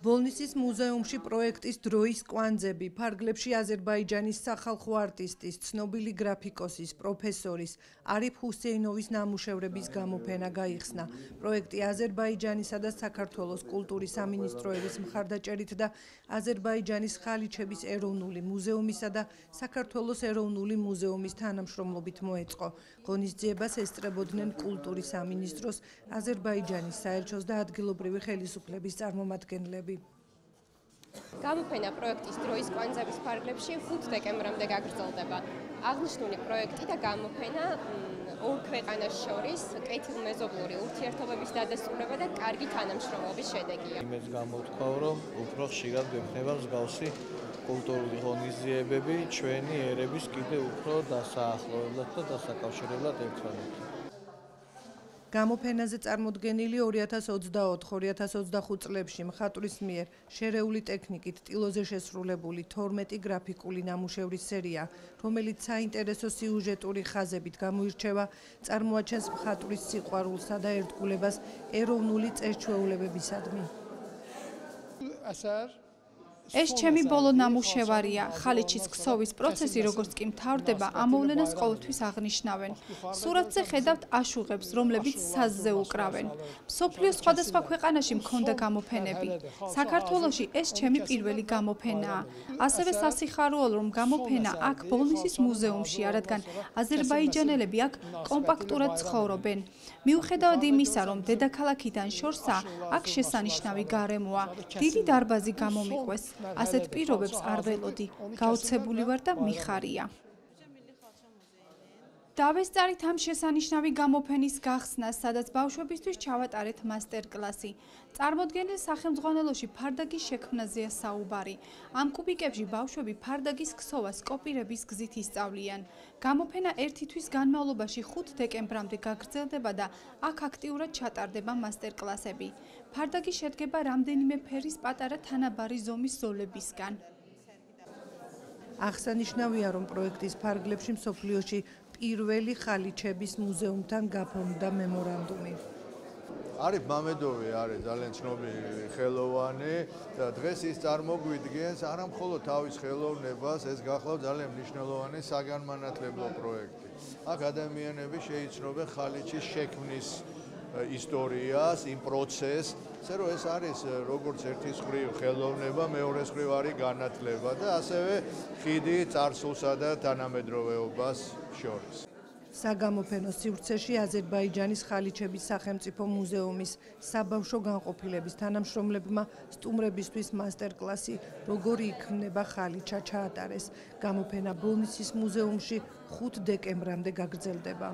ბოლნისის მუზეუმში პროექტის დროის კვანძები, ფარგლებში აზერბაიჯანის სახალხო არტისტის, ცნობილი გრაფიკოსის, პროფესორის არიფ ჰუსეინოვის ნამუშევრების გამოფენა გაიხსნა. პროექტი აზერბაიჯანისა და საქართველოს კულტურის სამინისტროების მხარდაჭერით და აზერბაიჯანის ხალიჩების ეროვნული მუზეუმისა და საქართველოს ეროვნული მუზეუმის თანამშრომლობით მოეწყო. ღონისძიებას ესწრებოდნენ კულტურის სამინისტროს, აზერბაიჯანის საელჩოს და ადგილობრივი ხელისუფლების წარმომადგენლები. გამოფენა პროექტის დროის კვანძების ფარგლებში 5 დეკემბრამდე გაგრძელდება. აღნიშნული პროექტი და გამოფენა ორ ქვეყანას შორის კეთილმეზობლური ურთიერთობების დადასტურება და კარგი თანამშრომლობის შედეგია. იმედს გამოთქვაო, რომ უფრო ხშირად გვექნება მსგავსი კულტურული ღონისძიებები ჩვენი ერების კიდევ უფრო დასაახლებლად და დასაკავშირებლად ერთმანეთთან. გამოფენაზე წარმოდგენილი 2024-2025 წლებში მხატვრის მიერ შერეული ტექნიკით ტილოზე შესრულებული 12 გრაფიკული ნამუშევრის სერია, რომელიც საინტერესო სიუჟეტური ხაზებით გამოირჩევა, წარმოაჩენს მხატვრის სიყვარულსა და ერთგულებას ეროვნული წეს-ჩვეულებებისადმი. ეს ჩემი ბოლო ნამუშევარია. ხალიჩის ქსოვის პროცესი, როგორც კი მთავრდება, ამოვლენას ყოველთვის აღნიშნავენ. სურათზე ხედავთ აშუღებს, რომლებიც საზზე უკრავენ. მსოფლიოს სხვადასხვა ქვეყანაში მქონდა გამოფენები. საქართველოში ეს ჩემი პირველი გამოფენაა. ასევე სასიხარულო, რომ გამოფენა აქ ბოლნისის მუზეუმშია, რადგან აზერბაიჯანელები აქ კომპაქტურად ცხოვრობენ. მიუხედავად იმისა, რომ დედაქალაქიდან შორსა, აქ შესანიშნავი გარემოა. დიდი დარბაზი გამომიყვეს. ასეთ პირობებს არ ველოდი, გაოცებული ვარ და მიხარია. დავესწარით ამ შესანიშნავი გამოფენის გახსნას, სადაც ბავშვებისთვის ჩავატარეთ მასტერკლასი. წარმოდგენილ სახელმძღვანელოში ფარდაგის შექმნაზეა საუბარი. ამ კუბიკებში ბავშვები ფარდაგის ქსოვას კოპირების გზით ისწავლიან. გამოფენა ერთი თვის განმავლობაში 5 დეკემბრამდე გაგრძელდება და აქ აქტიურად ჩატარდება მასტერკლასები. ფარდაგი შედგება რამდენიმე ფერის პატარა თანაბარი ზომის ზოლებისგან. აღსანიშნავია, რომ პროექტის ფარგლებში მსოფლიოში პირველი ხალიჩების მუზეუმთან გაფორმდა მემორანდუმი. არიფ მამედოვი არის ძალიან ცნობილი ხელოვანი და დღეს ის წარმოგვიდგენს არა მხოლოდ თავის ხელოვნებას, ეს გახლავთ ძალიან მნიშვნელოვანი საგანმანათლებლო პროექტი. აქ ადამიანები შეიცნობენ ხალიჩის შექმნის ისტორიას, იმ პროცესს, ასე რომ ეს არის როგორც ერთის მხრივ ხელოვნება, მეორეს მხრივ არის განათლება და ასევე ხიდი წარსულსა და თანამედროვეობას შორის. საგამოფენო სივრცეში აზერბაიჯანის ხალიჩების სახელმწიფო მუზეუმის საბავშვო განყოფილების თანამშრომლებმა სტუმრებისთვის მასტერკლასი როგორი იქმნება ხალიჩა ჩაატარეს. გამოფენა ბოლნისის მუზეუმში 5 დეკემბრამდე გაგრძელდება.